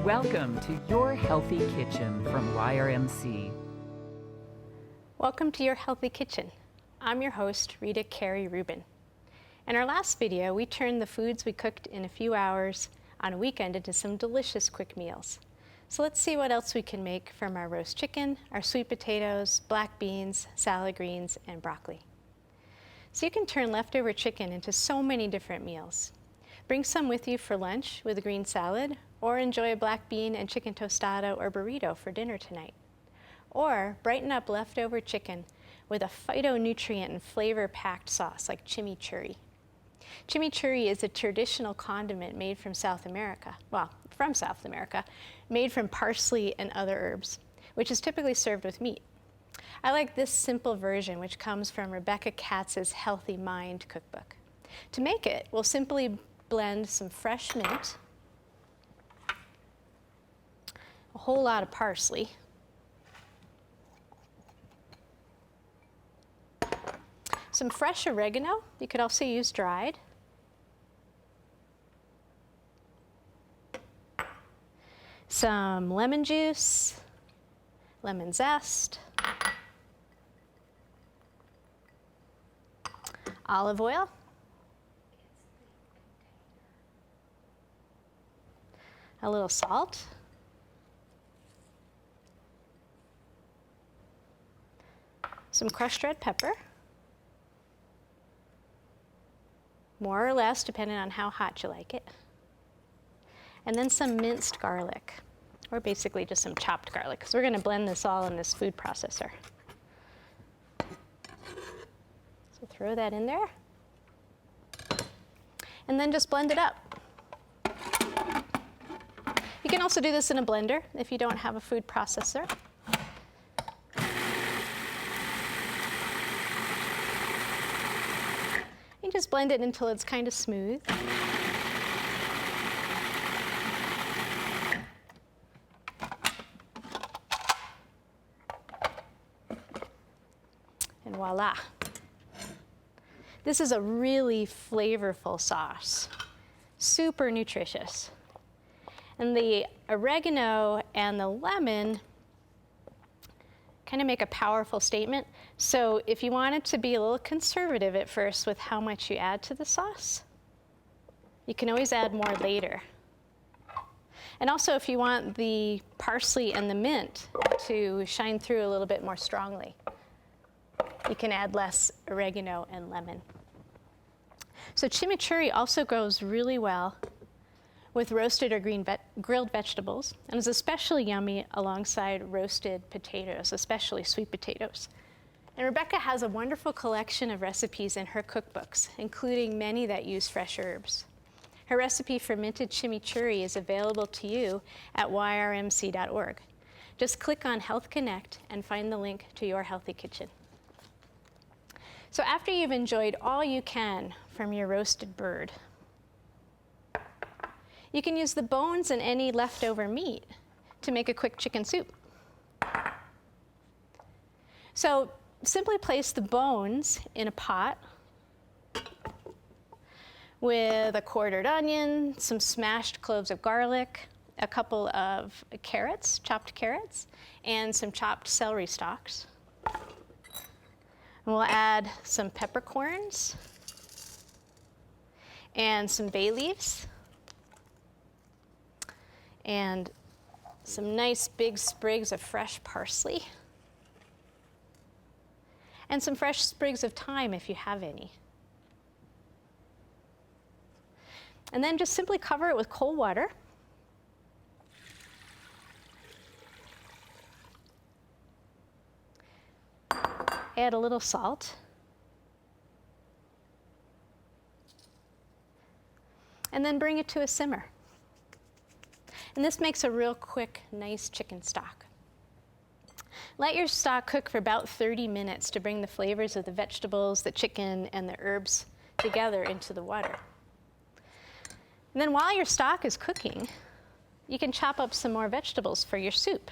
Welcome to Your Healthy Kitchen from YRMC. Welcome to Your Healthy Kitchen. I'm your host, Rita Carey Rubin. In our last video, we turned the foods we cooked in a few hours on a weekend into some delicious quick meals. So let's see what else we can make from our roast chicken, our sweet potatoes, black beans, salad greens, and broccoli. So you can turn leftover chicken into so many different meals. Bring some with you for lunch with a green salad, or enjoy a black bean and chicken tostada or burrito for dinner tonight. Or brighten up leftover chicken with a phytonutrient and flavor-packed sauce like chimichurri. Chimichurri is a traditional condiment made from South America, made from parsley and other herbs, which is typically served with meat. I like this simple version, which comes from Rebecca Katz's Healthy Mind cookbook. To make it, we'll simply blend some fresh mint, a whole lot of parsley, some fresh oregano. You could also use dried, some lemon juice, lemon zest, olive oil, a little salt, some crushed red pepper, more or less depending on how hot you like it, and then some minced garlic, or basically just some chopped garlic, because we're going to blend this all in this food processor. So throw that in there, and then just blend it up. You can also do this in a blender if you don't have a food processor. You just blend it until it's kind of smooth. And voila. This is a really flavorful sauce, super nutritious. And the oregano and the lemon kind of make a powerful statement. So if you want it to be a little conservative at first with how much you add to the sauce, you can always add more later. And also if you want the parsley and the mint to shine through a little bit more strongly, you can add less oregano and lemon. So chimichurri also goes really well with roasted or grilled vegetables, and is especially yummy alongside roasted potatoes, especially sweet potatoes. And Rebecca has a wonderful collection of recipes in her cookbooks, including many that use fresh herbs. Her recipe for minted chimichurri is available to you at yrmc.org. Just click on Health Connect and find the link to Your Healthy Kitchen. So after you've enjoyed all you can from your roasted bird, you can use the bones and any leftover meat to make a quick chicken soup. So simply place the bones in a pot with a quartered onion, some smashed cloves of garlic, a couple of carrots, chopped carrots, and some chopped celery stalks. And we'll add some peppercorns and some bay leaves, and some nice big sprigs of fresh parsley, and some fresh sprigs of thyme if you have any. And then just simply cover it with cold water. Add a little salt. And then bring it to a simmer. And this makes a real quick, nice chicken stock. Let your stock cook for about 30 minutes to bring the flavors of the vegetables, the chicken, and the herbs together into the water. And then while your stock is cooking, you can chop up some more vegetables for your soup.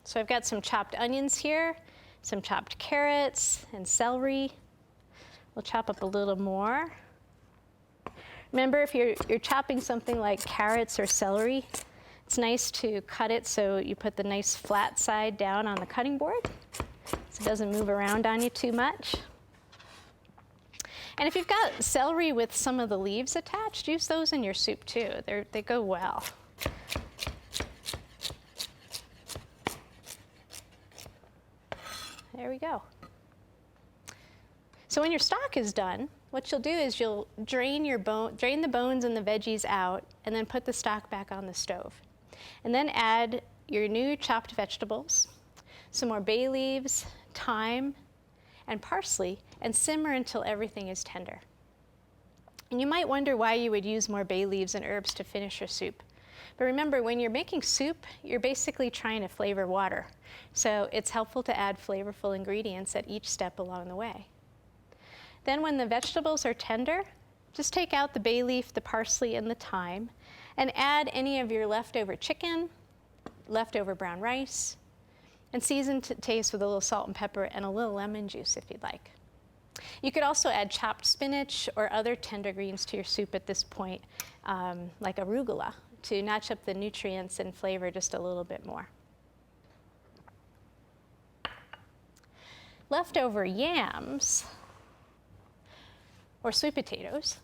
So I've got some chopped onions here, some chopped carrots and celery. We'll chop up a little more. Remember, if you're chopping something like carrots or celery, It's nice to cut it so you put the nice flat side down on the cutting board so it doesn't move around on you too much. And if you've got celery with some of the leaves attached, use those in your soup too. They go well. There we go. So when your stock is done, what you'll do is you'll drain the bones and the veggies out, and then put the stock back on the stove. And then add your new chopped vegetables, some more bay leaves, thyme, and parsley, and simmer until everything is tender. And you might wonder why you would use more bay leaves and herbs to finish your soup. But remember, when you're making soup, you're basically trying to flavor water. So it's helpful to add flavorful ingredients at each step along the way. Then when the vegetables are tender, just take out the bay leaf, the parsley, and the thyme, and add any of your leftover chicken, leftover brown rice, and season to taste with a little salt and pepper and a little lemon juice if you'd like. You could also add chopped spinach or other tender greens to your soup at this point, like arugula, to notch up the nutrients and flavor just a little bit more. Leftover yams or sweet potatoes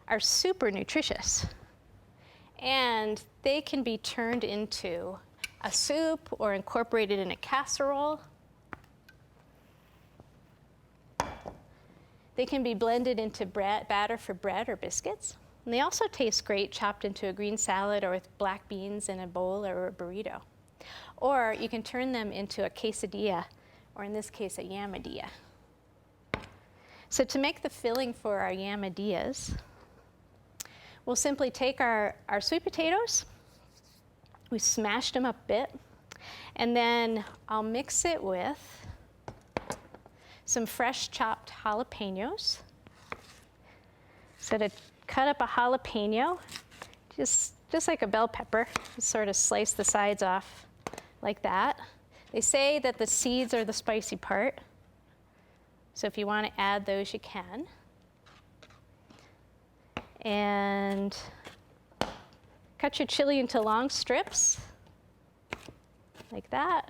are super nutritious, and they can be turned into a soup or incorporated in a casserole. They can be blended into batter for bread or biscuits. And they also taste great chopped into a green salad or with black beans in a bowl or a burrito. Or you can turn them into a quesadilla, or in this case, a yamadilla. So to make the filling for our yamadillas, we'll simply take our sweet potatoes, we smashed them up a bit, and then I'll mix it with some fresh chopped jalapenos. So to cut up a jalapeno, just like a bell pepper, just sort of slice the sides off like that. They say that the seeds are the spicy part, so if you want to add those, you can. And cut your chili into long strips, like that.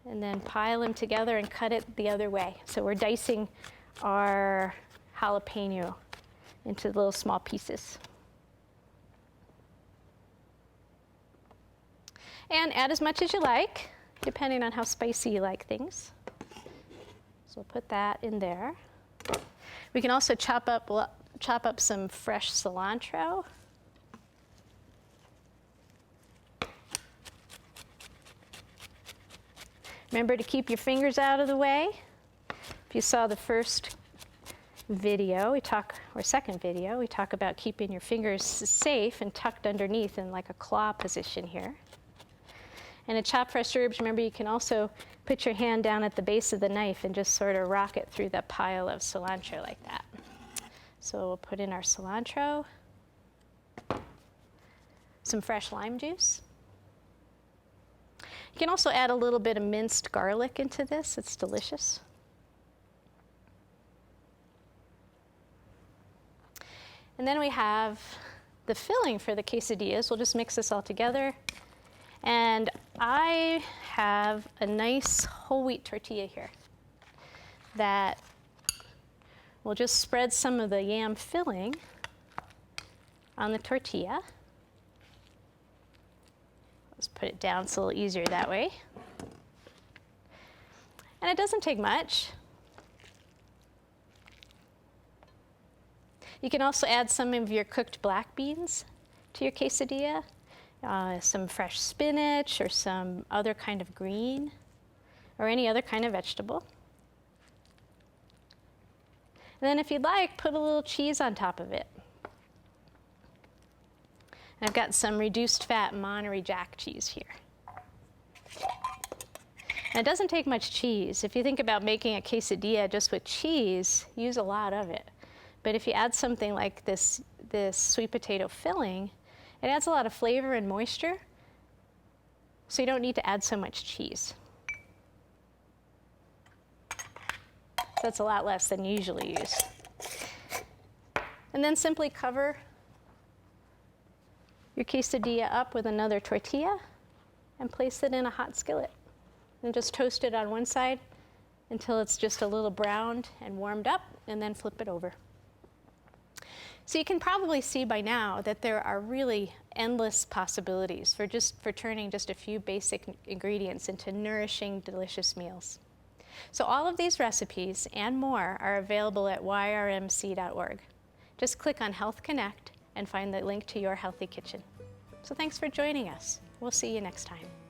And then pile them together and cut it the other way. So we're dicing our jalapeno into little small pieces. And add as much as you like, depending on how spicy you like things. So we'll put that in there. We can also chop up some fresh cilantro. Remember to keep your fingers out of the way. If you saw the first video, second video, we talk about keeping your fingers safe and tucked underneath in like a claw position here. And to chop fresh herbs, remember you can also put your hand down at the base of the knife and just sort of rock it through that pile of cilantro like that. So we'll put in our cilantro, some fresh lime juice. You can also add a little bit of minced garlic into this. It's delicious. And then we have the filling for the quesadillas. We'll just mix this all together. And I have a nice whole wheat tortilla here that we'll just spread some of the yam filling on the tortilla. Let's put it down so it's a little easier that way. And it doesn't take much. You can also add some of your cooked black beans to your quesadilla, some fresh spinach or some other kind of green or any other kind of vegetable. And then if you'd like, put a little cheese on top of it. I've got some reduced fat Monterey Jack cheese here. And it doesn't take much cheese. If you think about making a quesadilla just with cheese, use a lot of it. But if you add something like this sweet potato filling, it adds a lot of flavor and moisture, so you don't need to add so much cheese. So that's a lot less than you usually use. And then simply cover your quesadilla up with another tortilla and place it in a hot skillet. And just toast it on one side until it's just a little browned and warmed up, and then flip it over. So you can probably see by now that there are really endless possibilities for turning just a few basic ingredients into nourishing, delicious meals. So all of these recipes and more are available at yrmc.org. Just click on Health Connect and find the link to your healthy kitchen. So thanks for joining us. We'll see you next time.